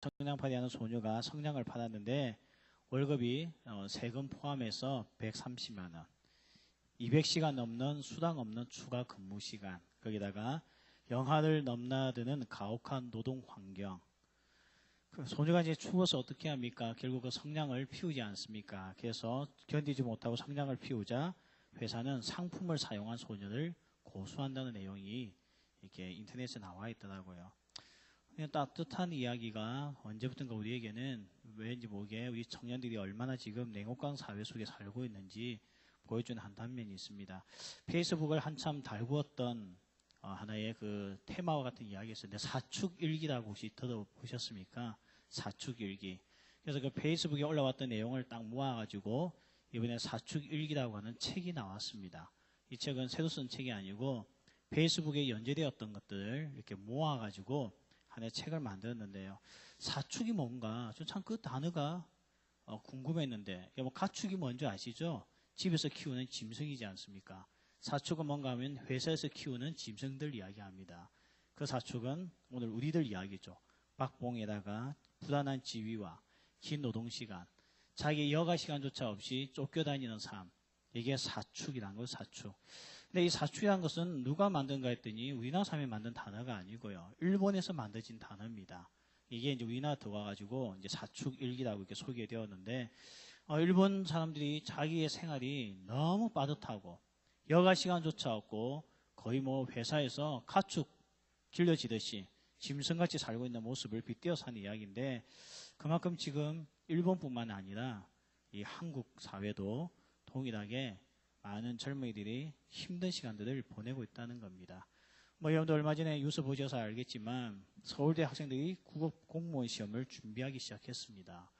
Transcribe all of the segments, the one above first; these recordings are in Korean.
성냥팔이 하는 소녀가 성냥을 팔았는데 월급이 세금 포함해서 130만 원, 200시간 넘는 수당 없는 추가 근무 시간, 거기다가 영하를 넘나드는 가혹한 노동 환경. 그 소녀가 이제 추워서 어떻게 합니까? 결국 그 성냥을 피우지 않습니까? 그래서 견디지 못하고 성냥을 피우자 회사는 상품을 사용한 소녀를 고소한다는 내용이 이렇게 인터넷에 나와 있더라고요. 따뜻한 이야기가 언제부턴가 우리에게는 왠지 모르게 우리 청년들이 얼마나 지금 냉혹한 사회 속에 살고 있는지 보여주는 한 단면이 있습니다. 페이스북을 한참 달구었던 하나의 그 테마와 같은 이야기였는데 사축일기라고 혹시 들어보셨습니까? 사축일기. 그래서 그 페이스북에 올라왔던 내용을 딱 모아가지고 이번에 사축일기라고 하는 책이 나왔습니다. 이 책은 새로 쓴 책이 아니고 페이스북에 연재되었던 것들을 이렇게 모아가지고 하나의 책을 만들었는데요. 사축이 뭔가 참 그 단어가 궁금했는데 뭐 가축이 뭔지 아시죠? 집에서 키우는 짐승이지 않습니까? 사축은 뭔가 하면 회사에서 키우는 짐승들 이야기합니다. 그 사축은 오늘 우리들 이야기죠. 박봉에다가 부단한 지위와 긴 노동시간, 자기 여가 시간조차 없이 쫓겨다니는 삶, 이게 사축이라는 거예요. 사축. 근데 이 사축이라는 것은 누가 만든가 했더니 우리나라 사람이 만든 단어가 아니고요. 일본에서 만들어진 단어입니다. 이게 이제 우리나라 들어와가지고 이제 사축일기라고 이렇게 소개되었는데, 일본 사람들이 자기의 생활이 너무 빠듯하고 여가 시간조차 없고 거의 뭐 회사에서 가축 길러지듯이 짐승같이 살고 있는 모습을 빗대어서 하는 이야기인데, 그만큼 지금 일본뿐만 아니라 이 한국 사회도 동일하게 많은 젊은이들이 힘든 시간들을 보내고 있다는 겁니다. 뭐 여러분들 얼마 전에 뉴스 보셔서 알겠지만 서울대 학생들이 국어 공무원 시험을 준비하기 시작했습니다.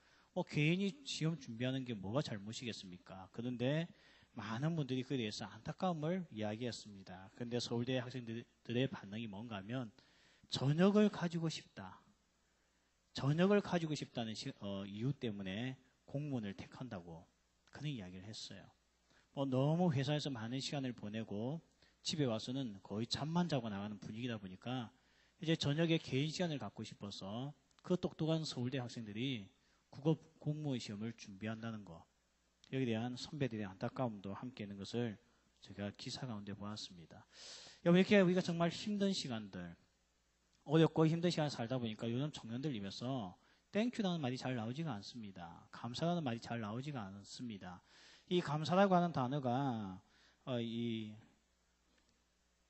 개인이 시험 준비하는 게 뭐가 잘못이겠습니까? 그런데 많은 분들이 그에 대해서 안타까움을 이야기했습니다. 그런데 서울대 학생들의 반응이 뭔가 하면 전역을 가지고 싶다. 전역을 가지고 싶다는 이유 때문에 공무원을 택한다고 그런 이야기를 했어요. 너무 회사에서 많은 시간을 보내고 집에 와서는 거의 잠만 자고 나가는 분위기다 보니까 이제 저녁에 개인 시간을 갖고 싶어서 그 똑똑한 서울대 학생들이 국어 공무원 시험을 준비한다는 거, 여기에 대한 선배들의 안타까움도 함께 있는 것을 제가 기사 가운데 보았습니다. 이렇게 우리가 정말 힘든 시간들, 어렵고 힘든 시간을 살다 보니까 요즘 청년들 입에서 땡큐라는 말이 잘 나오지가 않습니다. 감사라는 말이 잘 나오지가 않습니다. 이 감사라고 하는 단어가 이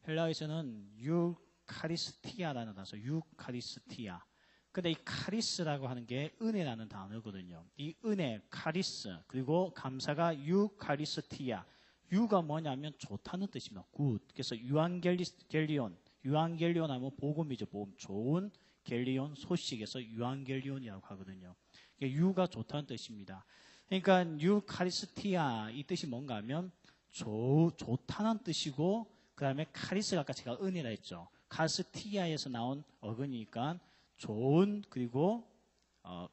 헬라어에서는 유카리스티아라는 단어, 유카리스티아. 근데 이 카리스라고 하는 게 은혜라는 단어거든요. 이 은혜, 카리스, 그리고 감사가 유카리스티아. 유가 뭐냐면 좋다는 뜻입니다. 굿. 그래서 유앙겔리온. 유앙겔리온 하면 복음이죠. 복음. 좋은 겔리온 소식에서 유앙겔리온이라고 하거든요. 유가 좋다는 뜻입니다. 그러니까 유카리스티아 이 뜻이 뭔가 하면 좋다는 뜻이고, 그 다음에 카리스가 아까 제가 은혜라 했죠. 카스티아에서 나온 어근이니까 좋은, 그리고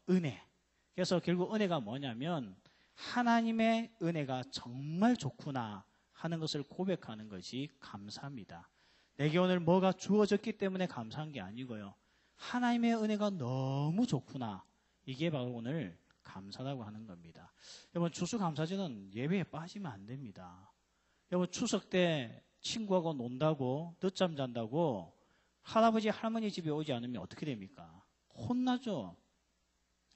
은혜. 그래서 결국 은혜가 뭐냐면 하나님의 은혜가 정말 좋구나 하는 것을 고백하는 것이 감사입니다. 내게 오늘 뭐가 주어졌기 때문에 감사한 게 아니고요. 하나님의 은혜가 너무 좋구나. 이게 바로 오늘 감사라고 하는 겁니다. 여러분, 추수감사절은 예배에 빠지면 안 됩니다. 여러분, 추석 때 친구하고 논다고 늦잠 잔다고 할아버지 할머니 집에 오지 않으면 어떻게 됩니까? 혼나죠.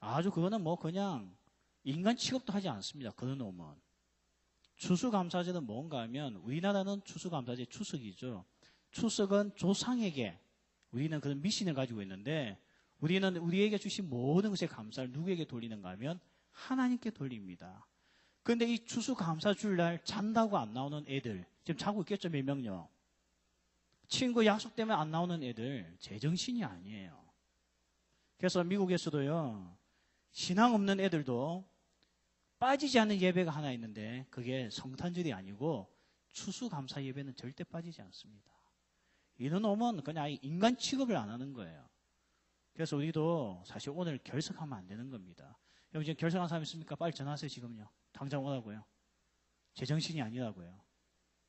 아주 그거는 뭐 그냥 인간 취급도 하지 않습니다. 그런 놈은. 추수감사절은 뭔가 하면 우리나라는 추수감사절 추석이죠. 추석은 조상에게 우리는 그런 미신을 가지고 있는데, 우리는 우리에게 주신 모든 것에 감사를 누구에게 돌리는가 하면 하나님께 돌립니다. 그런데 이 추수감사주일날 잔다고 안 나오는 애들, 지금 자고 있겠죠, 몇 명요. 친구 약속 때문에 안 나오는 애들 제정신이 아니에요. 그래서 미국에서도요, 신앙 없는 애들도 빠지지 않는 예배가 하나 있는데 그게 성탄절이 아니고 추수감사 예배는 절대 빠지지 않습니다. 이런 놈은 그냥 인간 취급을 안 하는 거예요. 그래서 우리도 사실 오늘 결석하면 안 되는 겁니다. 여러분, 지금 결석한 사람 있습니까? 빨리 전화하세요. 지금요. 당장 오라고요. 제정신이 아니라고요.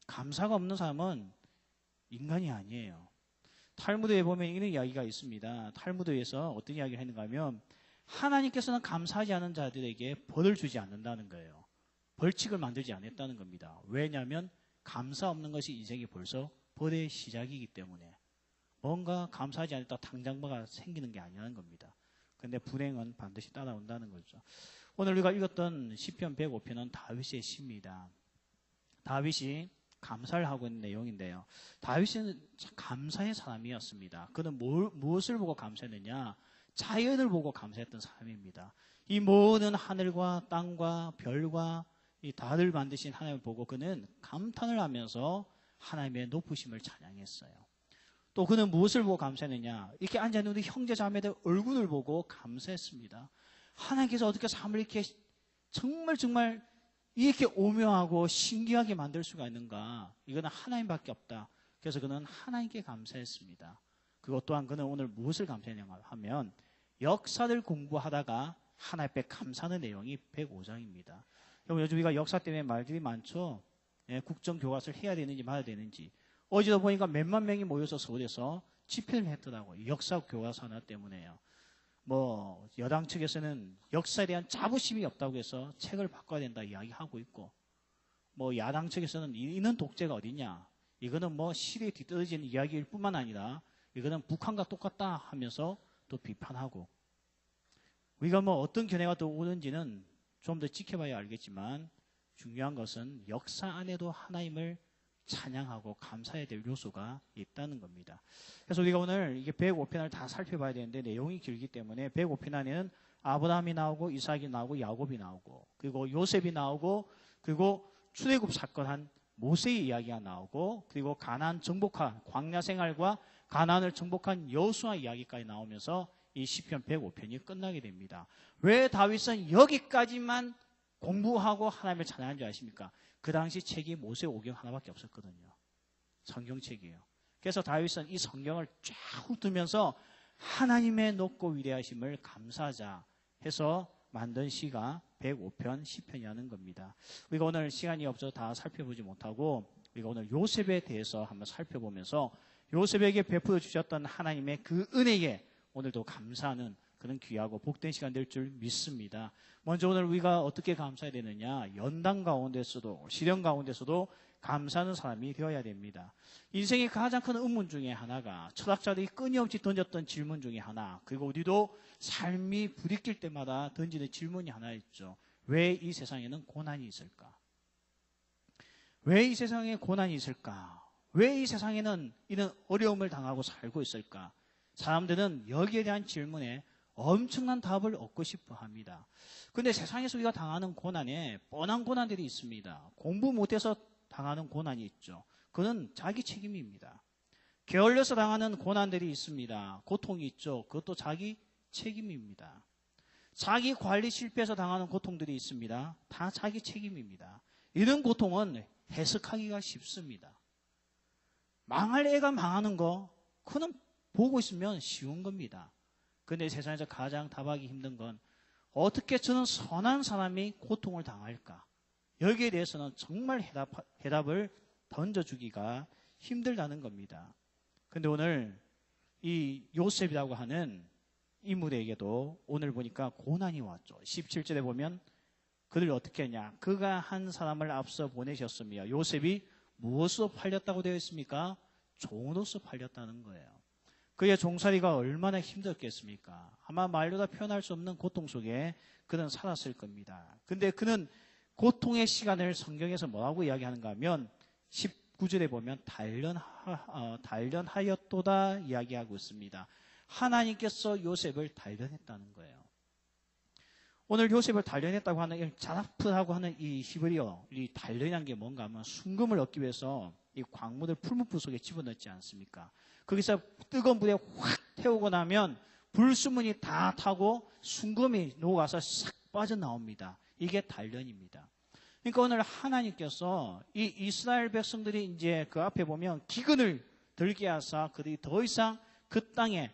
감사가 없는 사람은 인간이 아니에요. 탈무드에 보면 이런 이야기가 있습니다. 탈무드에서 어떤 이야기를 했는가 하면 하나님께서는 감사하지 않은 자들에게 벌을 주지 않는다는 거예요. 벌칙을 만들지 않았다는 겁니다. 왜냐하면 감사 없는 것이 인생이 벌써 벌의 시작이기 때문에 뭔가 감사하지 않았다 당장 뭐가 생기는 게 아니라는 겁니다. 그런데 불행은 반드시 따라온다는 거죠. 오늘 우리가 읽었던 시편 105편은 다윗의 시입니다. 다윗이 감사를 하고 있는 내용인데요. 다윗은 감사의 사람이었습니다. 그는 무엇을 보고 감사했느냐? 자연을 보고 감사했던 사람입니다. 이 모든 하늘과 땅과 별과 이 다들 만드신 하나님을 보고 그는 감탄을 하면서 하나님의 높으심을 찬양했어요. 또 그는 무엇을 보고 감사했느냐? 이렇게 앉아있는 우리 형제 자매들 얼굴을 보고 감사했습니다. 하나님께서 어떻게 삶을 이렇게 정말 이렇게 오묘하고 신기하게 만들 수가 있는가? 이거는 하나님밖에 없다. 그래서 그는 하나님께 감사했습니다. 그것 또한 그는 오늘 무엇을 감사했냐 하면 역사를 공부하다가 하나님 앞에 감사하는 내용이 105장입니다. 요즘 우리가 역사 때문에 말들이 많죠. 예, 국정교과서를 해야 되는지 말아야 되는지. 어제도 보니까 몇만 명이 모여서 서울에서 집회를 했더라고요. 역사교과서 하나 때문에요. 뭐 여당 측에서는 역사에 대한 자부심이 없다고 해서 책을 바꿔야 된다 이야기하고 있고, 뭐 야당 측에서는 이는 독재가 어디냐, 이거는 뭐 시대에 뒤떨어지는 이야기일 뿐만 아니라 이거는 북한과 똑같다 하면서 또 비판하고, 우리가 뭐 어떤 견해가 또 오는지는 좀 더 지켜봐야 알겠지만 중요한 것은 역사 안에도 하나님을 찬양하고 감사해야 될 요소가 있다는 겁니다. 그래서 우리가 오늘 이게 105편을 다 살펴봐야 되는데 내용이 길기 때문에 105편 안에는 아브라함이 나오고 이삭이 나오고 야곱이 나오고 그리고 요셉이 나오고 그리고 출애굽 사건한 모세의 이야기가 나오고 그리고 가나안 정복한 광야 생활과 가나안을 정복한 여호수아 이야기까지 나오면서 이 시편 105편이 끝나게 됩니다. 왜 다윗은 여기까지만 공부하고 하나님을 찬양한 줄 아십니까? 그 당시 책이 모세오경 하나밖에 없었거든요. 성경책이에요. 그래서 다윗은 이 성경을 쫙 훑으면서 하나님의 높고 위대하심을 감사하자 해서 만든 시가 105편 시편이라는 겁니다. 우리가 오늘 시간이 없어서 다 살펴보지 못하고 우리가 오늘 요셉에 대해서 한번 살펴보면서 요셉에게 베풀어 주셨던 하나님의 그 은혜에 오늘도 감사하는 그런 귀하고 복된 시간 될 줄 믿습니다. 먼저 오늘 우리가 어떻게 감사해야 되느냐? 연단 가운데서도 시련 가운데서도 감사하는 사람이 되어야 됩니다. 인생의 가장 큰 의문 중에 하나가 철학자들이 끊임없이 던졌던 질문 중에 하나, 그리고 우리도 삶이 부딪힐 때마다 던지는 질문이 하나 있죠. 왜 이 세상에는 고난이 있을까? 왜 이 세상에 고난이 있을까? 왜 이 세상에는 이런 어려움을 당하고 살고 있을까? 사람들은 여기에 대한 질문에 엄청난 답을 얻고 싶어 합니다. 그런데 세상에서 우리가 당하는 고난에 뻔한 고난들이 있습니다. 공부 못해서 당하는 고난이 있죠. 그건 자기 책임입니다. 게을러서 당하는 고난들이 있습니다. 고통이 있죠. 그것도 자기 책임입니다. 자기 관리 실패해서 당하는 고통들이 있습니다. 다 자기 책임입니다. 이런 고통은 해석하기가 쉽습니다. 망할 애가 망하는 거, 그는 보고 있으면 쉬운 겁니다. 그런데 세상에서 가장 답하기 힘든 건 어떻게 저는 선한 사람이 고통을 당할까? 여기에 대해서는 정말 해답을 던져주기가 힘들다는 겁니다. 그런데 오늘 이 요셉이라고 하는 인물에게도 오늘 보니까 고난이 왔죠. 17절에 보면 그를 어떻게 했냐? 그가 한 사람을 앞서 보내셨으며 요셉이 무엇으로 팔렸다고 되어 있습니까? 종으로서 팔렸다는 거예요. 그의 종살이가 얼마나 힘들었겠습니까? 아마 말로 다 표현할 수 없는 고통 속에 그는 살았을 겁니다. 근데 그는 고통의 시간을 성경에서 뭐라고 이야기하는가 하면 19절에 보면 단련하였도다 이야기하고 있습니다. 하나님께서 요셉을 단련했다는 거예요. 오늘 요셉을 단련했다고 하는 자라프라고 하는 이 히브리어, 이 단련이라는 게 뭔가 하면 순금을 얻기 위해서 이 광물을 풀무불 속에 집어넣지 않습니까? 거기서 뜨거운 불에 확 태우고 나면 불수문이 다 타고 순금이 녹아서 싹 빠져나옵니다. 이게 단련입니다. 그러니까 오늘 하나님께서 이 이스라엘 백성들이 이제 그 앞에 보면 기근을 들게 하사 그들이 더 이상 그 땅에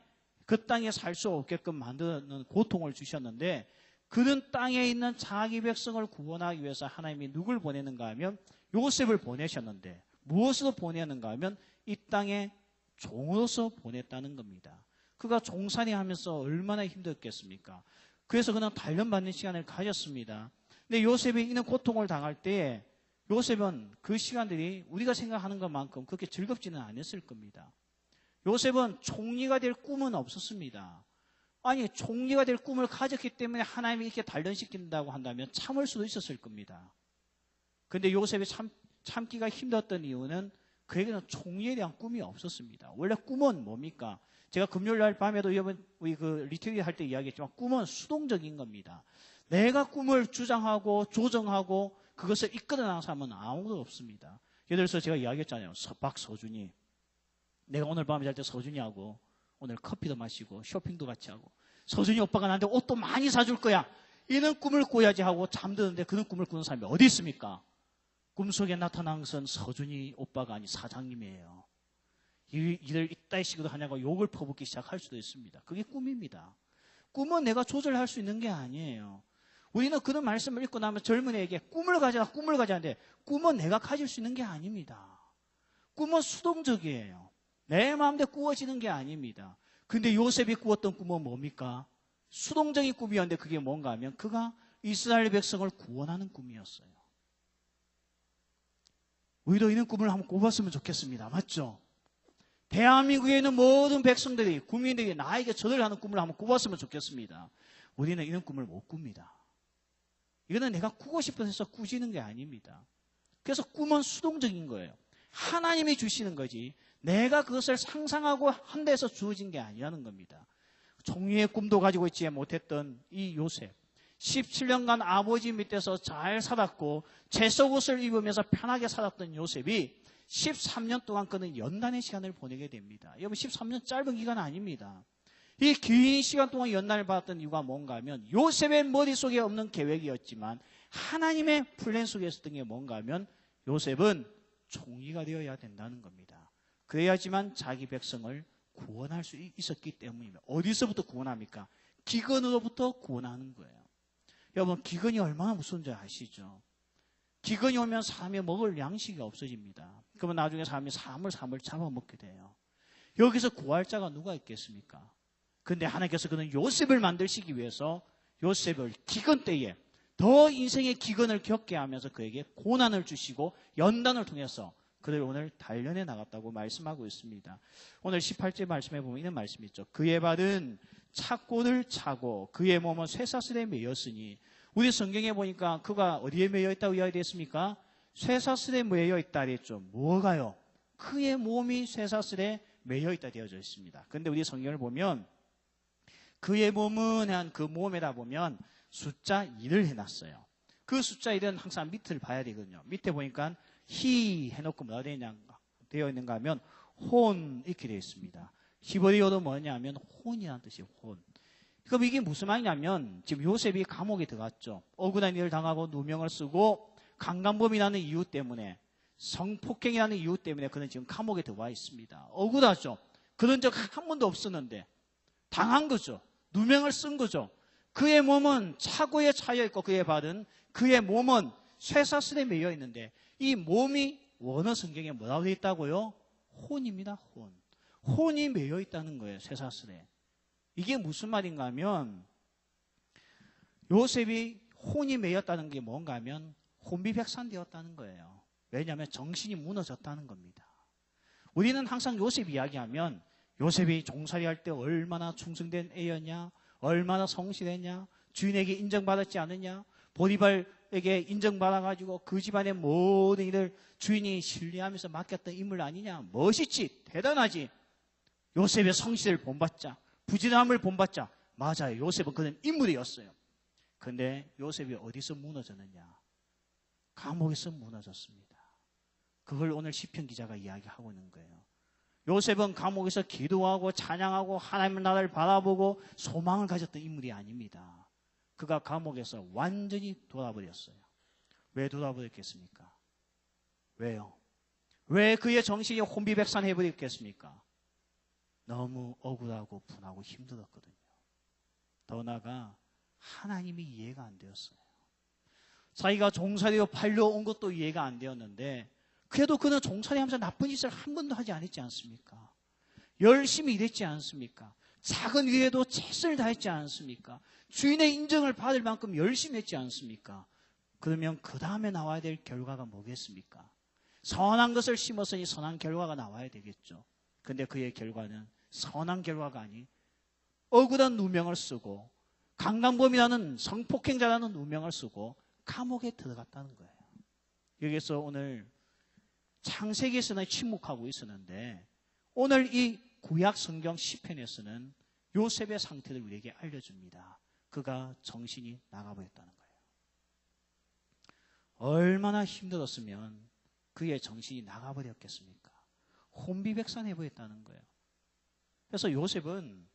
살 수 없게끔 만드는 고통을 주셨는데, 그는 땅에 있는 자기 백성을 구원하기 위해서 하나님이 누굴 보내는가 하면 요셉을 보내셨는데, 무엇으로 보내는가 하면 이 땅에 종으로서 보냈다는 겁니다. 그가 종살이 하면서 얼마나 힘들었겠습니까? 그래서 그는 단련받는 시간을 가졌습니다. 근데 요셉이 이런 고통을 당할 때 요셉은 그 시간들이 우리가 생각하는 것만큼 그렇게 즐겁지는 않았을 겁니다. 요셉은 총리가 될 꿈은 없었습니다. 아니, 총리가 될 꿈을 가졌기 때문에 하나님이 이렇게 단련시킨다고 한다면 참을 수도 있었을 겁니다. 근데 요셉이 참기가 힘들었던 이유는 그에게는 총리에 대한 꿈이 없었습니다. 원래 꿈은 뭡니까? 제가 금요일 날 밤에도 우리 리트리트 할 때 이야기했지만 꿈은 수동적인 겁니다. 내가 꿈을 주장하고 조정하고 그것을 이끌어나가는 사람은 아무도 없습니다. 예를 들어서 제가 이야기했잖아요. 박서준이. 내가 오늘 밤에 잘 때 서준이하고 오늘 커피도 마시고 쇼핑도 같이 하고 서준이 오빠가 나한테 옷도 많이 사줄 거야. 이런 꿈을 꿔야지 하고 잠드는데 그런 꿈을 꾸는 사람이 어디 있습니까? 꿈속에 나타난 것은 서준이 오빠가 아닌 사장님이에요. 일을 이따위 식으로 하냐고 욕을 퍼붓기 시작할 수도 있습니다. 그게 꿈입니다. 꿈은 내가 조절할 수 있는 게 아니에요. 우리는 그런 말씀을 읽고 나면 젊은이에게 꿈을 가자는데 꿈은 내가 가질 수 있는 게 아닙니다. 꿈은 수동적이에요. 내 마음대로 꾸어지는 게 아닙니다. 근데 요셉이 꾸었던 꿈은 뭡니까? 수동적인 꿈이었는데 그게 뭔가 하면 그가 이스라엘 백성을 구원하는 꿈이었어요. 우리도 이런 꿈을 한번 꿔봤으면 좋겠습니다. 맞죠? 대한민국에 있는 모든 백성들이, 국민들이 나에게 절을 꿈을 한번 꿔봤으면 좋겠습니다. 우리는 이런 꿈을 못 꿉니다. 이거는 내가 꾸고 싶어서 꾸지는 게 아닙니다. 그래서 꿈은 수동적인 거예요. 하나님이 주시는 거지 내가 그것을 상상하고 한다 해서 주어진 게 아니라는 겁니다. 종류의 꿈도 가지고 있지 못했던 이 요셉, 17년간 아버지 밑에서 잘 살았고 채석옷을 입으면서 편하게 살았던 요셉이 13년 동안 그는 연단의 시간을 보내게 됩니다. 여러분 13년 짧은 기간 아닙니다. 이 긴 시간 동안 연단을 받았던 이유가 뭔가 하면 요셉의 머릿속에 없는 계획이었지만 하나님의 플랜 속에 있었던 게 뭔가 하면 요셉은 총리가 되어야 된다는 겁니다. 그래야지만 자기 백성을 구원할 수 있었기 때문입니다. 어디서부터 구원합니까? 기근으로부터 구원하는 거예요. 여러분 기근이 얼마나 무서운지 아시죠? 기근이 오면 사람이 먹을 양식이 없어집니다. 그러면 나중에 사람이 사물 잡아먹게 돼요. 여기서 구할 자가 누가 있겠습니까? 그런데 하나님께서 그는 요셉을 만드시기 위해서 요셉을 기근 때에 더 인생의 기근을 겪게 하면서 그에게 고난을 주시고 연단을 통해서 그를 오늘 단련해 나갔다고 말씀하고 있습니다. 오늘 18절 말씀에 보면 이런 말씀이 있죠. 그의 발은 착고를 차고 그의 몸은 쇠사슬에 매였으니 우리 성경에 보니까 그가 어디에 매여 있다고 이야기했습니까? 쇠사슬에 매여 있다 그랬죠. 뭐가요? 그의 몸이 쇠사슬에 매여 있다 되어져 있습니다. 그런데 우리 성경을 보면 그의 몸은 한 그 몸에다 보면 숫자 1을 해놨어요. 그 숫자 1은 항상 밑을 봐야 되거든요. 밑에 보니까 히 해놓고 뭐가 되어 있는가 하면 혼 이렇게 되어 있습니다. 히브리어도 뭐냐면 혼이라는 뜻이에요. 혼. 그럼 이게 무슨 말이냐면 지금 요셉이 감옥에 들어갔죠. 억울한 일을 당하고 누명을 쓰고 강간범이라는 이유 때문에 성폭행이라는 이유 때문에 그는 지금 감옥에 들어와 있습니다. 억울하죠. 그런 적 한 번도 없었는데 당한 거죠. 누명을 쓴 거죠. 그의 몸은 차고에 차여 있고 그의 발은 그의 몸은 쇠사슬에 매여 있는데 이 몸이 원어 성경에 뭐라고 되어 있다고요? 혼입니다. 혼. 혼이 매여 있다는 거예요. 쇠사슬에. 이게 무슨 말인가 하면 요셉이 혼이 매였다는 게 뭔가 하면 혼비백산되었다는 거예요. 왜냐하면 정신이 무너졌다는 겁니다. 우리는 항상 요셉 이야기하면 요셉이 종살이 할 때 얼마나 충성된 애였냐, 얼마나 성실했냐, 주인에게 인정받았지 않느냐, 보디발에게 인정받아가지고 그 집안의 모든 일을 주인이 신뢰하면서 맡겼던 인물 아니냐, 멋있지, 대단하지. 요셉의 성실을 본받자, 부지런함을 본받자. 맞아요. 요셉은 그런 인물이었어요. 그런데 요셉이 어디서 무너졌느냐? 감옥에서 무너졌습니다. 그걸 오늘 시편 기자가 이야기하고 있는 거예요. 요셉은 감옥에서 기도하고 찬양하고 하나님의 나라를 바라보고 소망을 가졌던 인물이 아닙니다. 그가 감옥에서 완전히 돌아버렸어요. 왜 돌아버렸겠습니까? 왜요? 왜 그의 정신이 혼비백산해버렸겠습니까? 너무 억울하고 분하고 힘들었거든요. 더 나아가 하나님이 이해가 안 되었어요. 자기가 종살이로 팔려온 것도 이해가 안 되었는데 그래도 그는 종살이하면서 나쁜 짓을 한 번도 하지 않았지 않습니까? 열심히 일했지 않습니까? 작은 일에도 최선을 다했지 않습니까? 주인의 인정을 받을 만큼 열심히 했지 않습니까? 그러면 그 다음에 나와야 될 결과가 뭐겠습니까? 선한 것을 심었으니 선한 결과가 나와야 되겠죠. 근데 그의 결과는 선한 결과가 아닌 억울한 누명을 쓰고 강간범이라는 성폭행자라는 누명을 쓰고 감옥에 들어갔다는 거예요. 여기서 오늘 창세기에서는 침묵하고 있었는데 오늘 이 구약 성경 시편에서는 요셉의 상태를 우리에게 알려줍니다. 그가 정신이 나가버렸다는 거예요. 얼마나 힘들었으면 그의 정신이 나가버렸겠습니까? 혼비백산해버렸다는 거예요. 그래서 요셉은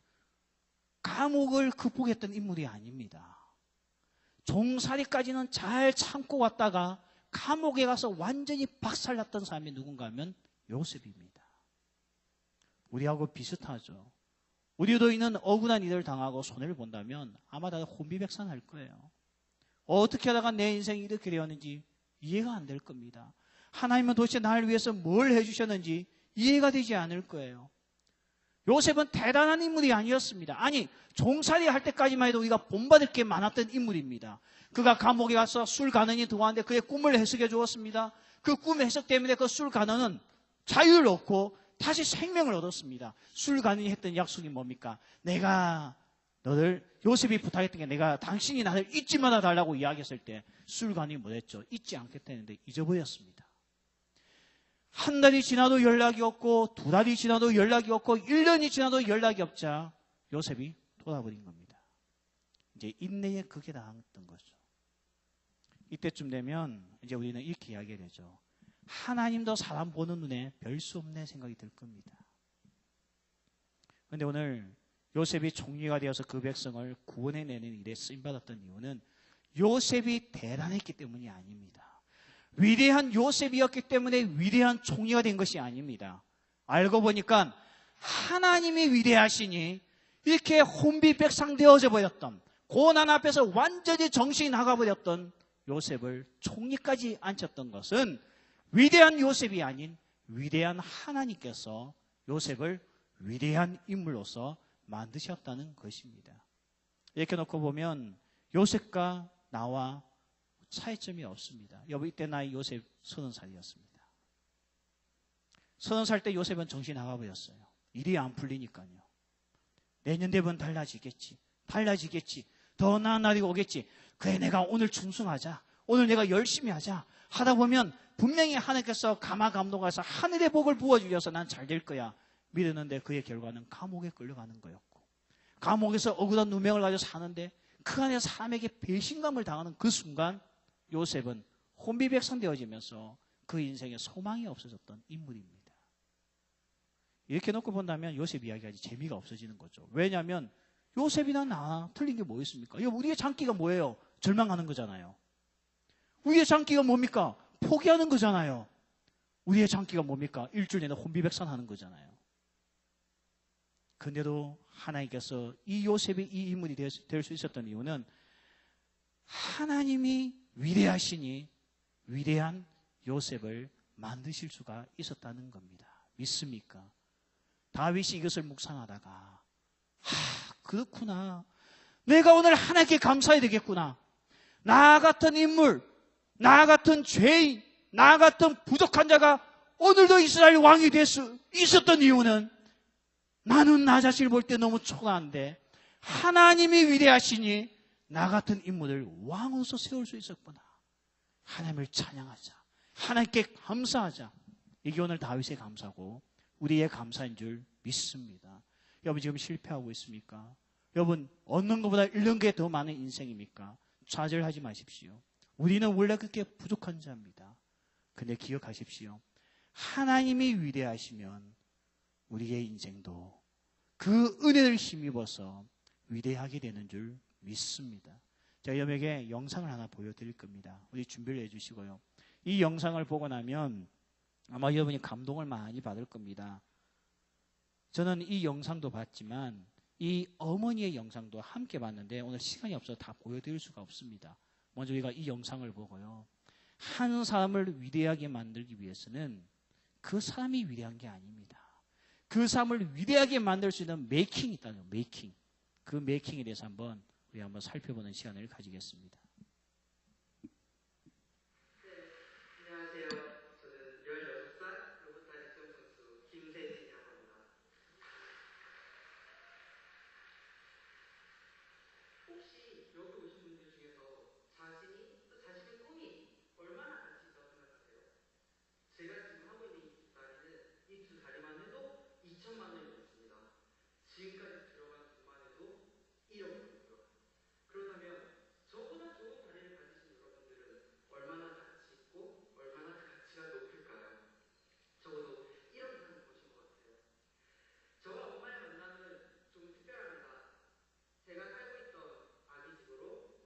감옥을 극복했던 인물이 아닙니다. 종살이까지는 잘 참고 왔다가 감옥에 가서 완전히 박살났던 사람이 누군가 하면 요셉입니다. 우리하고 비슷하죠. 우리도 있는 억울한 일을 당하고 손해를 본다면 아마 다 혼비백산할 거예요. 어떻게 하다가 내 인생이 이렇게 되었는지 이해가 안 될 겁니다. 하나님은 도대체 나를 위해서 뭘 해주셨는지 이해가 되지 않을 거예요. 요셉은 대단한 인물이 아니었습니다. 아니, 종살이 할 때까지만 해도 우리가 본받을 게 많았던 인물입니다. 그가 감옥에 가서 술 가난이 들어왔는데 그의 꿈을 해석해 주었습니다. 그 꿈의 해석 때문에 그 술 가난은 자유를 얻고 다시 생명을 얻었습니다. 술 가난이 했던 약속이 뭡니까? 내가 너를 요셉이 부탁했던 게 내가 당신이 나를 잊지 말아 달라고 이야기했을 때 술 가난이 뭐랬죠? 잊지 않겠다 했는데 잊어버렸습니다. 한 달이 지나도 연락이 없고 두 달이 지나도 연락이 없고 1년이 지나도 연락이 없자 요셉이 돌아버린 겁니다. 이제 인내의 극에 당했던 거죠. 이때쯤 되면 이제 우리는 이렇게 이야기를 하죠. 하나님도 사람 보는 눈에 별 수 없네 생각이 들 겁니다. 그런데 오늘 요셉이 총리가 되어서 그 백성을 구원해내는 일에 쓰임받았던 이유는 요셉이 대단했기 때문이 아닙니다. 위대한 요셉이었기 때문에 위대한 총리가 된 것이 아닙니다. 알고 보니까 하나님이 위대하시니 이렇게 혼비백상되어져 버렸던 고난 앞에서 완전히 정신이 나가버렸던 요셉을 총리까지 앉혔던 것은 위대한 요셉이 아닌 위대한 하나님께서 요셉을 위대한 인물로서 만드셨다는 것입니다. 이렇게 놓고 보면 요셉과 나와 차이점이 없습니다. 여보, 이때 나이 요셉 30살이었습니다. 30살 때 요셉은 정신이 나가버렸어요. 일이 안 풀리니까요. 내년 되면 달라지겠지. 더 나은 날이 오겠지. 그래, 내가 오늘 충성하자. 오늘 내가 열심히 하자. 하다 보면 분명히 하나님께서 감화감동해서 하늘의 복을 부어주셔서 난 잘 될 거야. 믿었는데 그의 결과는 감옥에 끌려가는 거였고, 감옥에서 억울한 누명을 가지고 사는데 그 안에서 사람에게 배신감을 당하는 그 순간 요셉은 혼비백산되어지면서 그 인생에 소망이 없어졌던 인물입니다. 이렇게 놓고 본다면 요셉 이야기가 재미가 없어지는 거죠. 왜냐하면 요셉이나 나 틀린 게 뭐 있습니까? 우리의 장기가 뭐예요? 절망하는 거잖아요. 우리의 장기가 뭡니까? 포기하는 거잖아요. 우리의 장기가 뭡니까? 일주일 내내 혼비백산하는 거잖아요. 그런데도 하나님께서 이 요셉이 이 인물이 될 수 있었던 이유는 하나님이 위대하시니 위대한 요셉을 만드실 수가 있었다는 겁니다. 믿습니까? 다윗이 이것을 묵상하다가 그렇구나. 내가 오늘 하나님께 감사해야 되겠구나. 나 같은 인물, 나 같은 죄인, 나 같은 부족한 자가 오늘도 이스라엘 왕이 될 수 있었던 이유는 나는 나 자신을 볼 때 너무 초라한데 하나님이 위대하시니 나 같은 인물을 왕으로서 세울 수 있었구나. 하나님을 찬양하자. 하나님께 감사하자. 이게 오늘 다윗의 감사고 우리의 감사인 줄 믿습니다. 여러분 지금 실패하고 있습니까? 여러분 얻는 것보다 잃는 게 더 많은 인생입니까? 좌절하지 마십시오. 우리는 원래 그렇게 부족한 자입니다. 근데 기억하십시오. 하나님이 위대하시면 우리의 인생도 그 은혜를 힘입어서 위대하게 되는 줄 믿습니다. 제가 여러분에게 영상을 하나 보여드릴 겁니다. 우리 준비를 해주시고요. 이 영상을 보고 나면 아마 여러분이 감동을 많이 받을 겁니다. 저는 이 영상도 봤지만 이 어머니의 영상도 함께 봤는데 오늘 시간이 없어서 다 보여드릴 수가 없습니다. 먼저 우리가 이 영상을 보고요. 한 사람을 위대하게 만들기 위해서는 그 사람이 위대한 게 아닙니다. 그 삶을 위대하게 만들 수 있는 메이킹이 있다는 거예요. 메이킹. 그 메이킹에 대해서 우리 한번 살펴보는 시간을 가지겠습니다. 안녕하세요. 저는 16살 로봇다리 수영 선수 김세진이라고 합니다. 혹시 여기 오신 분들 중에서 자신의 꿈이 얼마나 가치 있다고 생각하세요? 제가 지금 하고 있는 이 두 다리는 이 두 다리만 해도 2천만 원이 넘습니다. 지금까지 들어간 돈만 해도 1억이고요. 그렇다면 저보다 좋은 다리를 가지신 여러분들은 얼마나 가치 있고 얼마나 가치가 높을까요? 적어도 1억 이상은 보신 것 같아요. 저와 엄마의 만남은 좀 특별합니다. 제가 살고 있던 아기 집으로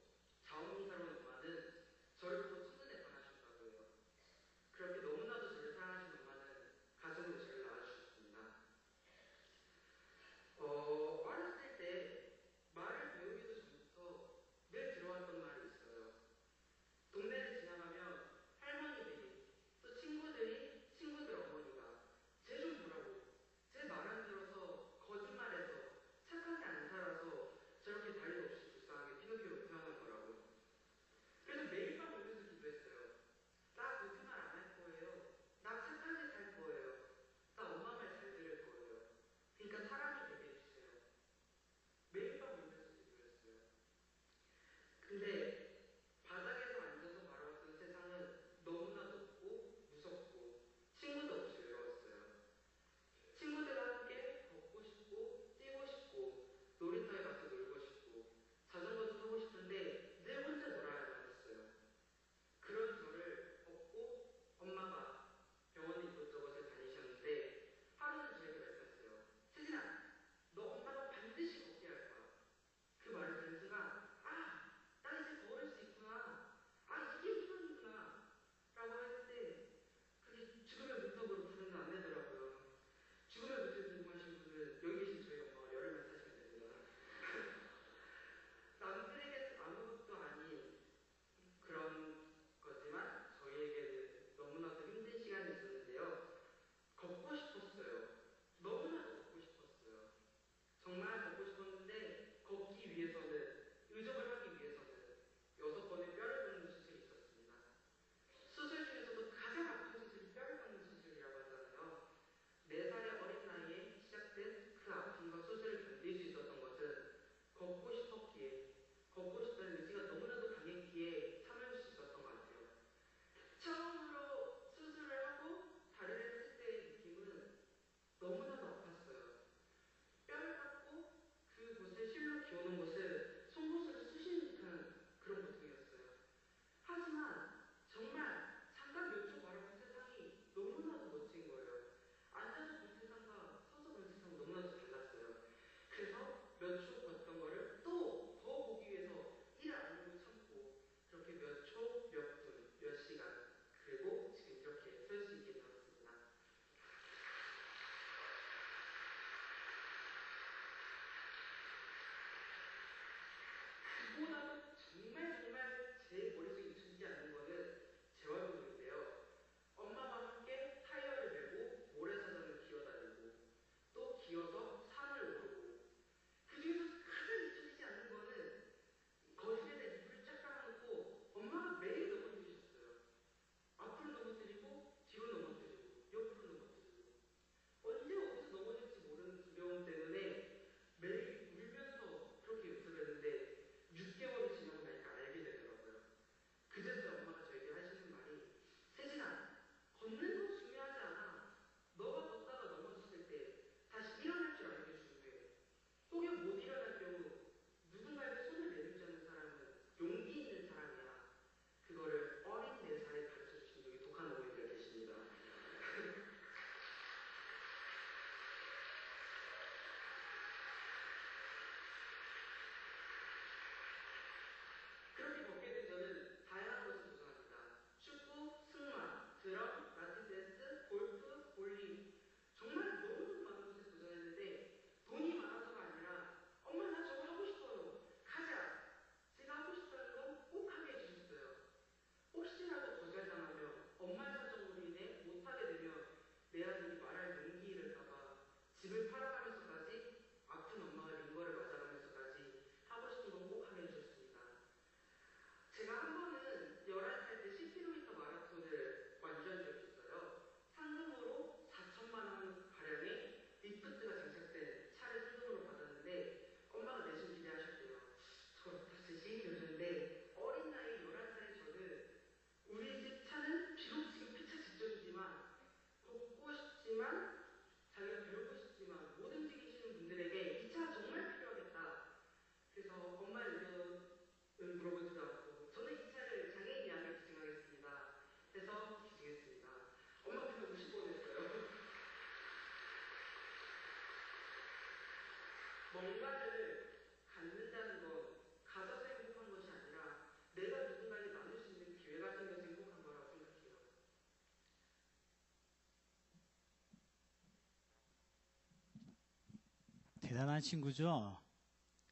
대단한 친구죠.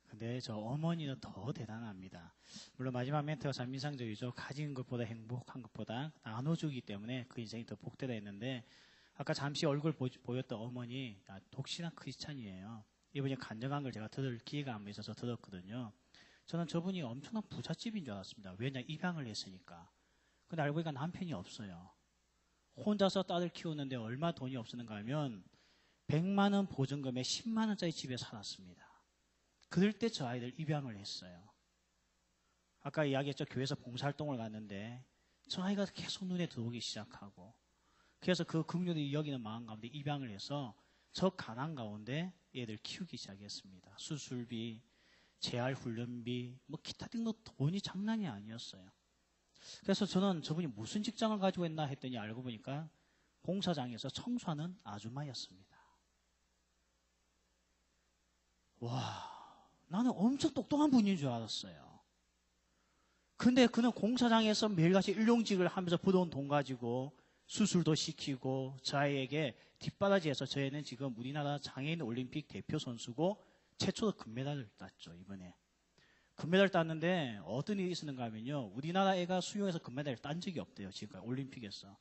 근데 저 어머니는 더 대단합니다. 물론 마지막 멘트가 참 인상적이죠. 가진 것보다 행복한 것보다 나눠주기 때문에 그 인생이 더 복되다 했는데, 아까 잠시 얼굴 보였던 어머니 독실한 크리스찬이에요. 이분이 간증한 걸 제가 들을 기회가 안 있어서 들었거든요. 저는 저분이 엄청난 부잣집인 줄 알았습니다. 왜냐, 입양을 했으니까. 근데 알고 보니까 남편이 없어요. 혼자서 딸을 키우는데 얼마 돈이 없었는가 하면 100만 원 보증금에 10만 원짜리 집에 살았습니다. 그럴 때 저 아이들 입양을 했어요. 아까 이야기했죠. 교회에서 봉사활동을 갔는데 저 아이가 계속 눈에 들어오기 시작하고, 그래서 그 긍휼히 여기는 마음 가운데 입양을 해서 저 가난 가운데 애들 키우기 시작했습니다. 수술비, 재활 훈련비, 뭐 기타 등등 돈이 장난이 아니었어요. 그래서 저는 저분이 무슨 직장을 가지고 있나 했더니 알고 보니까 공사장에서 청소하는 아줌마였습니다. 와, 나는 엄청 똑똑한 분인 줄 알았어요. 근데 그는 공사장에서 매일같이 일용직을 하면서 벌어온 돈 가지고 수술도 시키고 저희에게 뒷바라지에서 저희는 지금 우리나라 장애인 올림픽 대표 선수고 최초로 금메달을 땄죠. 이번에 금메달 땄는데 어떤 일이 있었는가 하면요, 우리나라 애가 수영에서 금메달을 딴 적이 없대요. 지금까지 올림픽에서.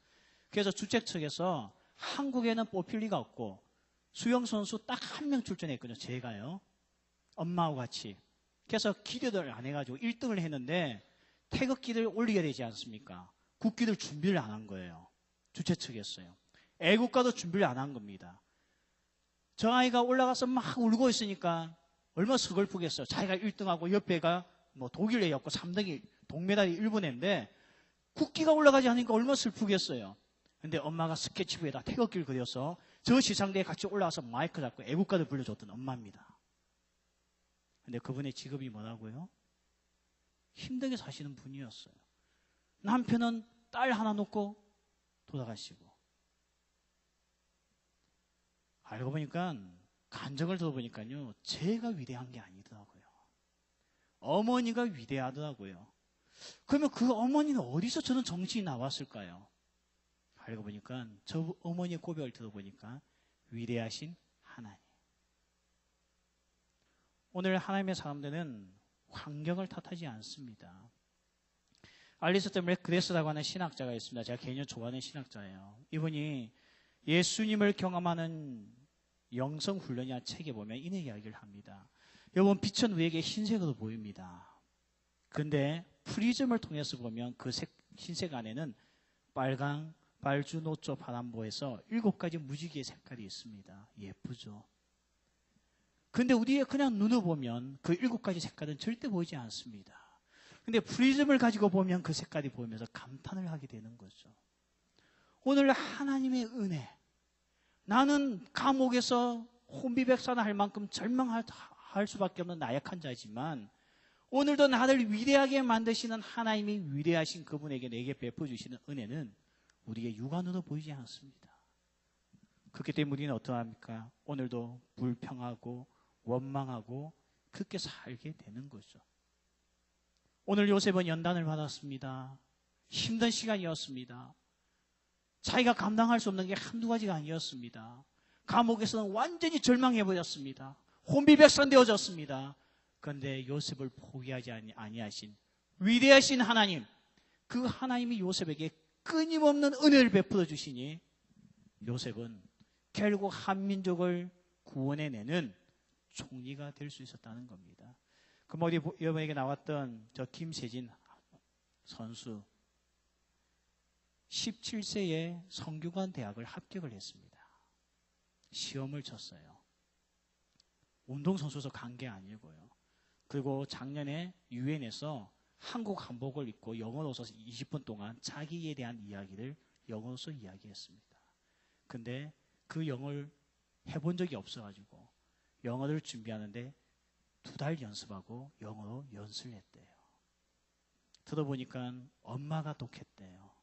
그래서 주최 측에서 한국에는 뽑힐 리가 없고 수영 선수 딱 한 명 출전했거든요. 제가요, 엄마하고 같이. 그래서 기대를 안 해가지고 1등을 했는데 태극기를 올리게 되지 않습니까? 국기를 준비를 안 한 거예요. 주최 측이었어요. 애국가도 준비를 안 한 겁니다. 저 아이가 올라가서 막 울고 있으니까 얼마나 서글프겠어요. 자기가 1등하고 옆에가 뭐 독일 애였고 3등이 동메달이 일본애인데 국기가 올라가지 않으니까 얼마나 슬프겠어요. 근데 엄마가 스케치북에다 태극기를 그려서 저 시상대에 같이 올라가서 마이크 잡고 애국가를 불러줬던 엄마입니다. 근데 그분의 직업이 뭐라고요? 힘들게 사시는 분이었어요. 남편은 딸 하나 놓고 돌아가시고. 알고 보니까 간증을 들어보니까요, 제가 위대한 게 아니더라고요. 어머니가 위대하더라고요. 그러면 그 어머니는 어디서 저는 정신이 나왔을까요? 알고 보니까 저 어머니의 고백을 들어보니까 위대하신 하나님. 오늘 하나님의 사람들은 환경을 탓하지 않습니다. 알리스토 맥그레스라고 하는 신학자가 있습니다. 제가 개인적으로 좋아하는 신학자예요. 이분이 예수님을 경험하는 영성훈련이라는 책에 보면 이런 이야기를 합니다. 여러분, 빛은 우리에게 흰색으로 보입니다. 그런데 프리즘을 통해서 보면 그 흰색 안에는 빨강, 발주, 노초, 파란보에서 7가지 무지개의 색깔이 있습니다. 예쁘죠? 근데 우리의 그냥 눈으로 보면 그 7가지 색깔은 절대 보이지 않습니다. 근데 프리즘을 가지고 보면 그 색깔이 보이면서 감탄을 하게 되는 거죠. 오늘 하나님의 은혜, 나는 감옥에서 혼비백산을 할 만큼 절망할 수밖에 없는 나약한 자이지만 오늘도 나를 위대하게 만드시는 하나님이 위대하신 그분에게 내게 베풀어주시는 은혜는 우리의 육안으로 보이지 않습니다. 그렇기 때문에 우리는 어떠합니까? 오늘도 불평하고 원망하고 그렇게 살게 되는 거죠. 오늘 요셉은 연단을 받았습니다. 힘든 시간이었습니다. 자기가 감당할 수 없는 게 한두 가지가 아니었습니다. 감옥에서는 완전히 절망해버렸습니다. 혼비백산되어졌습니다. 그런데 요셉을 포기하지 아니하신 위대하신 하나님, 그 하나님이 요셉에게 끊임없는 은혜를 베풀어 주시니 요셉은 결국 한민족을 구원해내는 총리가 될 수 있었다는 겁니다. 그 우리 여러분에게 나왔던 저 김세진 선수 17세에 성균관 대학을 합격을 했습니다. 시험을 쳤어요. 운동선수로서 간 게 아니고요. 그리고 작년에 유엔에서 한국 한복을 입고 영어로서 20분 동안 자기에 대한 이야기를 영어로서 이야기했습니다. 근데 그 영어를 해본 적이 없어가지고 영어를 준비하는데 2달 연습하고 영어로 연습을 했대요. 들어보니까 엄마가 독했대요.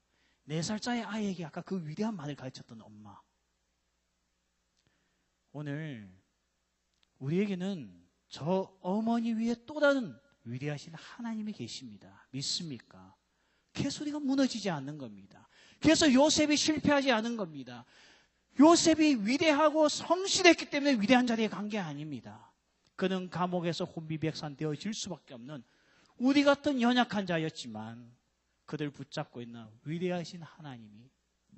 4살짜리 아이에게 아까 그 위대한 말을 가르쳤던 엄마. 오늘 우리에게는 저 어머니 위에 또 다른 위대하신 하나님이 계십니다. 믿습니까? 개소리가 무너지지 않는 겁니다. 그래서 요셉이 실패하지 않은 겁니다. 요셉이 위대하고 성실했기 때문에 위대한 자리에 간 게 아닙니다. 그는 감옥에서 혼비백산 되어질 수밖에 없는 우리 같은 연약한 자였지만 그들 붙잡고 있는 위대하신 하나님이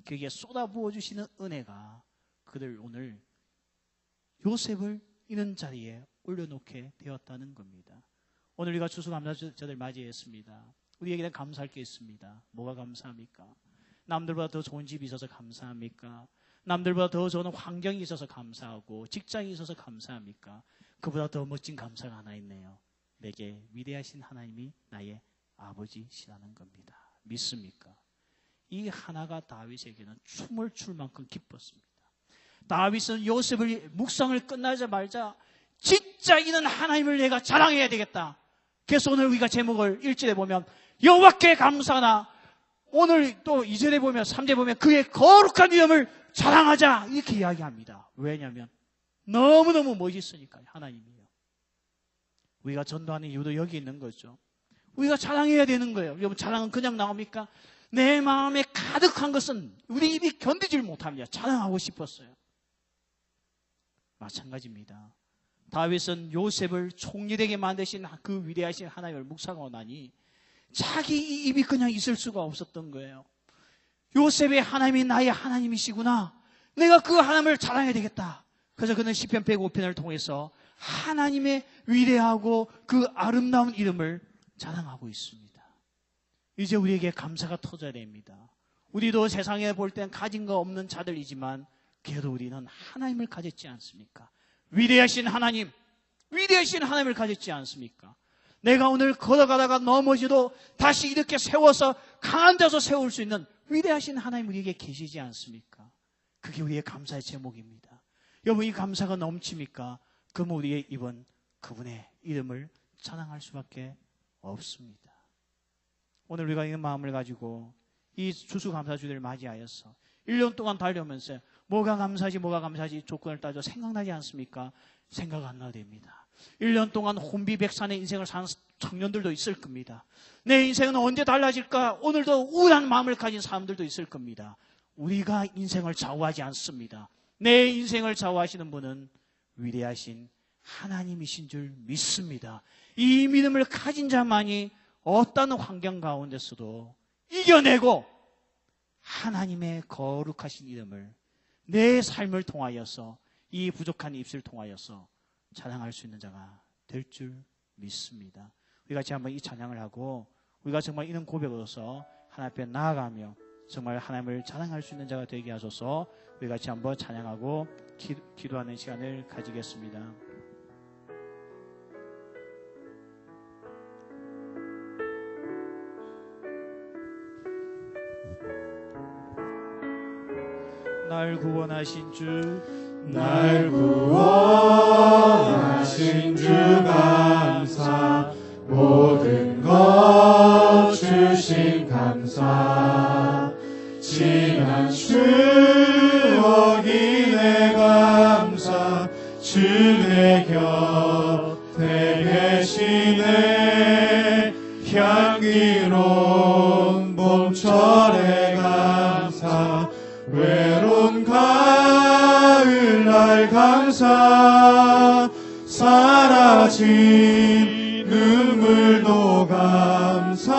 그에게 쏟아부어 주시는 은혜가 그들 오늘 요셉을 이런 자리에 올려놓게 되었다는 겁니다. 오늘 우리가 추수감사절을 맞이했습니다. 우리에게는 감사할 게 있습니다. 뭐가 감사합니까? 남들보다 더 좋은 집이 있어서 감사합니까? 남들보다 더 좋은 환경이 있어서 감사하고 직장이 있어서 감사합니까? 그보다 더 멋진 감사가 하나 있네요. 내게 위대하신 하나님이 나의 아버지시라는 겁니다. 믿습니까? 이 하나가 다윗에게는 춤을 출 만큼 기뻤습니다. 다윗은 요셉을 묵상을 끝나자마자 진짜 이는 하나님을 내가 자랑해야 되겠다. 그래서 오늘 우리가 제목을 1절에 보면 여호와께 감사하나, 오늘 또 2절에 보면 3절에 보면 그의 거룩한 이름을 자랑하자 이렇게 이야기합니다. 왜냐하면 너무너무 멋있으니까요. 하나님이요. 우리가 전도하는 이유도 여기 있는 거죠. 우리가 자랑해야 되는 거예요. 여러분, 자랑은 그냥 나옵니까? 내 마음에 가득한 것은 우리 입이 견디질 못합니다. 자랑하고 싶었어요. 마찬가지입니다. 다윗은 요셉을 총리되게 만드신 그 위대하신 하나님을 묵상하고 나니 자기 입이 그냥 있을 수가 없었던 거예요. 요셉의 하나님이 나의 하나님이시구나. 내가 그 하나님을 자랑해야 되겠다. 그래서 그는 시편 105편을 통해서 하나님의 위대하고 그 아름다운 이름을 자랑하고 있습니다. 이제 우리에게 감사가 터져야 됩니다. 우리도 세상에 볼 땐 가진 거 없는 자들이지만 그래도 우리는 하나님을 가졌지 않습니까? 위대하신 하나님, 위대하신 하나님을 가졌지 않습니까? 내가 오늘 걸어가다가 넘어져도 다시 이렇게 세워서 강한 자서 세울 수 있는 위대하신 하나님 우리에게 계시지 않습니까? 그게 우리의 감사의 제목입니다. 여러분, 이 감사가 넘칩니까? 그러면 우리의 입은 그분의 이름을 찬양할 수밖에 없습니다. 오늘 우리가 이 마음을 가지고 이 추수감사주를 맞이하여서 1년 동안 달려오면서 뭐가 감사하지 조건을 따져 생각나지 않습니까? 생각 안 나도 됩니다. 1년 동안 혼비백산의 인생을 사는 청년들도 있을 겁니다. 내 인생은 언제 달라질까? 오늘도 우울한 마음을 가진 사람들도 있을 겁니다. 우리가 인생을 좌우하지 않습니다. 내 인생을 좌우하시는 분은 위대하신 하나님이신 줄 믿습니다. 이 믿음을 가진 자만이 어떤 환경 가운데서도 이겨내고 하나님의 거룩하신 이름을 내 삶을 통하여서, 이 부족한 입술을 통하여서 찬양할 수 있는 자가 될 줄 믿습니다. 우리 같이 한번 이 찬양을 하고 우리가 정말 이런 고백으로서 하나님 앞에 나아가며 정말 하나님을 찬양할 수 있는 자가 되게 하소서. 우리 같이 한번 찬양하고 기도하는 시간을 가지겠습니다. 날 구원하신 주, 날 구원하신 주 감사, 모든 것 주신 감사, 지난 추억이 내 감사, 주 내 곁에 계시네, 향기로운 봄철의 감사, 외로운 가을날 감사, 사라진 눈물도 감사,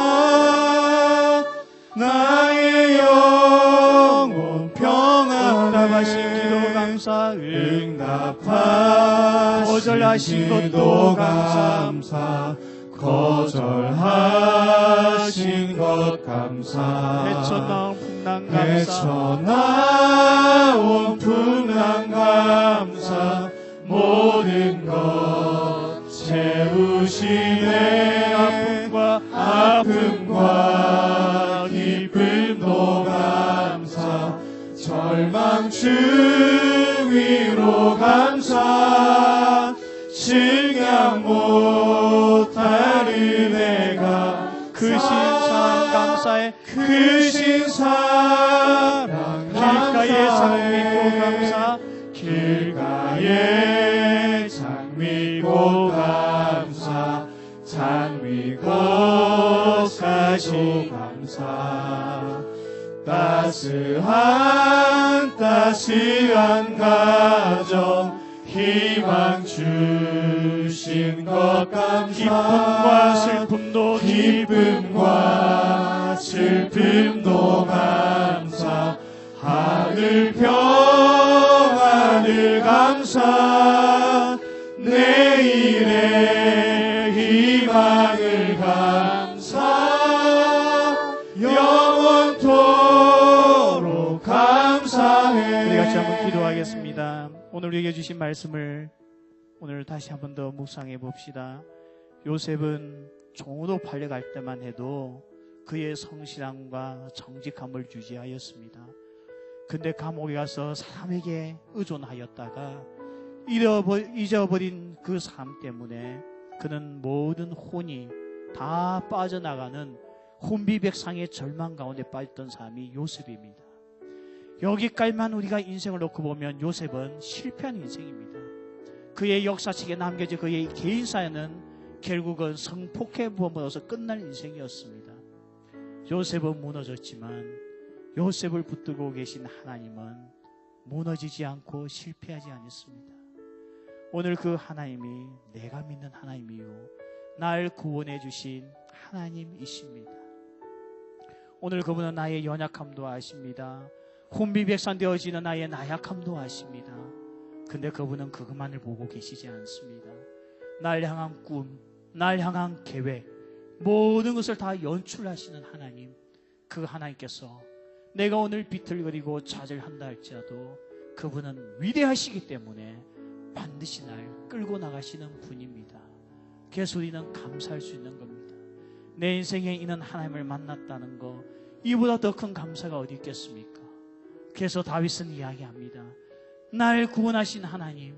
나의 영혼 평안하신 기도 감사, 응답하신 거절하신 기도 감사, 거절하신 것 감사, 헤쳐나온 풍랑 감사, 헤쳐나온 풍랑 감사, 모든 것 채우시네, 아픔과 기쁨도 감사, 절망 중위로 감사, 증량 못할 은혜가 크신 사랑 감사해, 크신 사랑 길가의 장미꽃 감사, 길가의 장미꽃 감사, 장미꽃까지 감사, 따스한 가정 희망 주신 하신 것 기쁨과 감사 슬픔도 기쁨과 슬픔도 감사 하늘 평안을 감사 내일의 희망을 감사 영원토록 감사해. 우리 같이 한번 기도하겠습니다. 오늘 우리에게 주신 말씀을 오늘 다시 한번 더 묵상해 봅시다. 요셉은 종으로 팔려갈 때만 해도 그의 성실함과 정직함을 유지하였습니다. 근데 감옥에 가서 사람에게 의존하였다가 잊어버린 그 삶 때문에 그는 모든 혼이 다 빠져나가는 혼비백상의 절망 가운데 빠졌던 사람이 요셉입니다. 여기까지만 우리가 인생을 놓고 보면 요셉은 실패한 인생입니다. 그의 역사책에 남겨진 그의 개인사에는 결국은 성폭행범으로서 끝날 인생이었습니다. 요셉은 무너졌지만 요셉을 붙들고 계신 하나님은 무너지지 않고 실패하지 않았습니다. 오늘 그 하나님이 내가 믿는 하나님이요 날 구원해 주신 하나님이십니다. 오늘 그분은 나의 연약함도 아십니다. 혼비백산되어지는 나의 나약함도 아십니다. 근데 그분은 그것만을 보고 계시지 않습니다. 날 향한 꿈, 날 향한 계획, 모든 것을 다 연출하시는 하나님, 그 하나님께서 내가 오늘 비틀거리고 좌절한다 할지라도 그분은 위대하시기 때문에 반드시 날 끌고 나가시는 분입니다. 그래서 우리는 감사할 수 있는 겁니다. 내 인생에 있는 하나님을 만났다는 거, 이보다 더 큰 감사가 어디 있겠습니까? 그래서 다윗은 이야기합니다. 날 구원하신 하나님,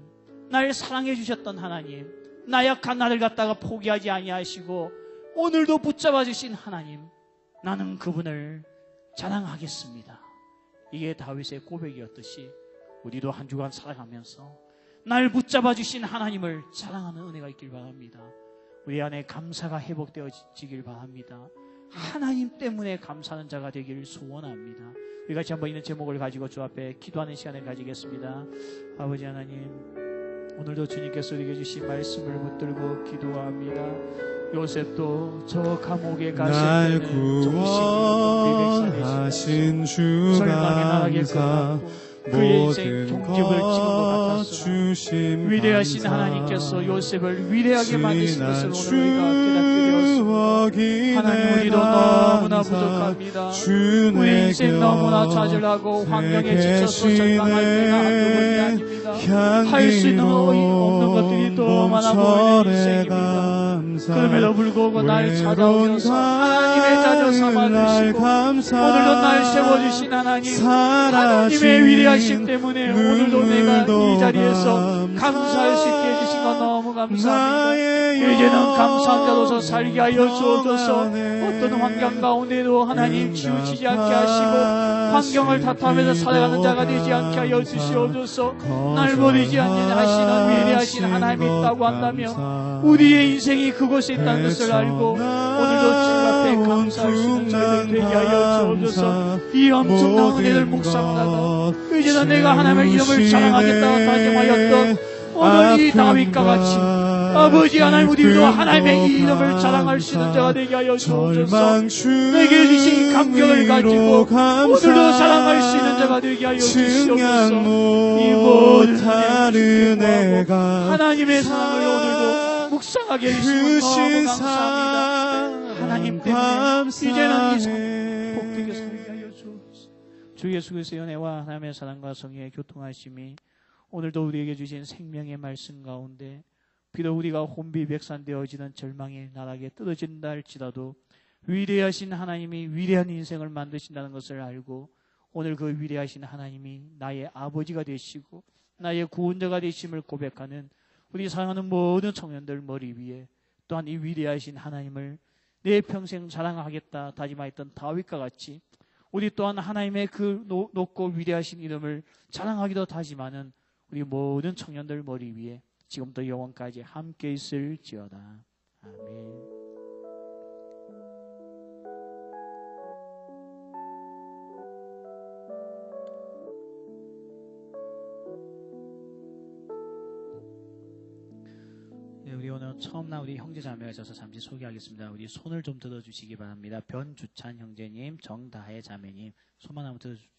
날 사랑해 주셨던 하나님, 나약한 나를 갖다가 포기하지 아니하시고 오늘도 붙잡아 주신 하나님, 나는 그분을 자랑하겠습니다. 이게 다윗의 고백이었듯이 우리도 한 주간 살아가면서 날 붙잡아 주신 하나님을 자랑하는 은혜가 있길 바랍니다. 우리 안에 감사가 회복되어지길 바랍니다. 하나님 때문에 감사하는 자가 되기를 소원합니다. 우리 같이 한번 있는 제목을 가지고 주 앞에 기도하는 시간을 가지겠습니다. 아버지 하나님, 오늘도 주님께서 우리에게 주신 말씀을 붙들고 기도합니다. 요셉도 저 감옥에 갔을 때는 구원하신 주 감사 그의 인생 종집을 찍은 것 같았으나 주심 위대하신 감사 하나님께서 요셉을 위대하게 만드신 것을 지난 오늘 우리가 깨닫게 되었습니다. 추억이 하나님, 우리도 너무나 부족합니다. 우리 인생 너무나 좌절하고 환경에 지쳐서 절망할 때가 한두 번이 아닙니다. 할 수 있는 없는 것들이 더 많아 보이는 인생입니다. 그럼에도 불구하고 날 찾아오셔서 하나님의 자녀 삼아주시고 오늘도 날 세워주신 하나님의 위대하심 때문에 오늘도 내가 이 자리에서 감사할 수 있게 해주신 것 너무 감사합니다. 이제는 감사한 자로서 살게 하여 주옵소서. 어떤 환경 가운데도 하나님 치우치지 않게 하시고 환경을 탓하면서 살아가는 자가 되지 않게 하여 주시옵소서. 날 버리지 않는 하시는 위대하신 하나님이 있다고 한다면 우리의 인생이 그곳에 있다는 것을 알고 오늘도 주 앞에 감사할 수 있는 저희들 되게 하여 주옵소서. 이 엄청난 은혜를 묵상하다가 이제는 내가 하나님의 이름을 자랑하겠다고 다짐하였던 오늘 이 다윗과 같이 아버지 하나님, 우리도 하나님의 이 이름을 자랑할 수 있는 자가 되게 하여 주옵소서. 내게 주신 감격을 가지고 오늘도 자랑할 수 있는 자가 되게 하여 주시옵소서. 이 모든 은혜가 하나님의 사랑을 오늘도 묵상하게 해주시면 너무 감사합니다. 하나님 때문에 이제는 이 삶 복되게 살게 하여 주옵소서. 주 예수 그리스도의 은혜와 하나님의 사랑과 성령의 교통하심이 오늘도 우리에게 주신 생명의 말씀 가운데 비록 우리가 혼비백산되어지는 절망의 나락에 떨어진다 할지라도 위대하신 하나님이 위대한 인생을 만드신다는 것을 알고 오늘 그 위대하신 하나님이 나의 아버지가 되시고 나의 구원자가 되심을 고백하는 우리 사랑하는 모든 청년들 머리 위에 또한 이 위대하신 하나님을 내 평생 자랑하겠다 다짐하였던 다윗과 같이 우리 또한 하나님의 그 높고 위대하신 이름을 자랑하기도 다짐하는 우리 모든 청년들 머리 위에 지금부터 영원까지 함께 있을지어다. 아멘. 우리 오늘 오늘 처음 나온 우리 형제 자매가 있어서 잠시 소개하겠습니다. 우리 손을 좀 들어주시기 바랍니다. 변주찬 형제님, 정다혜 자매님, 손만 한번 들어주시기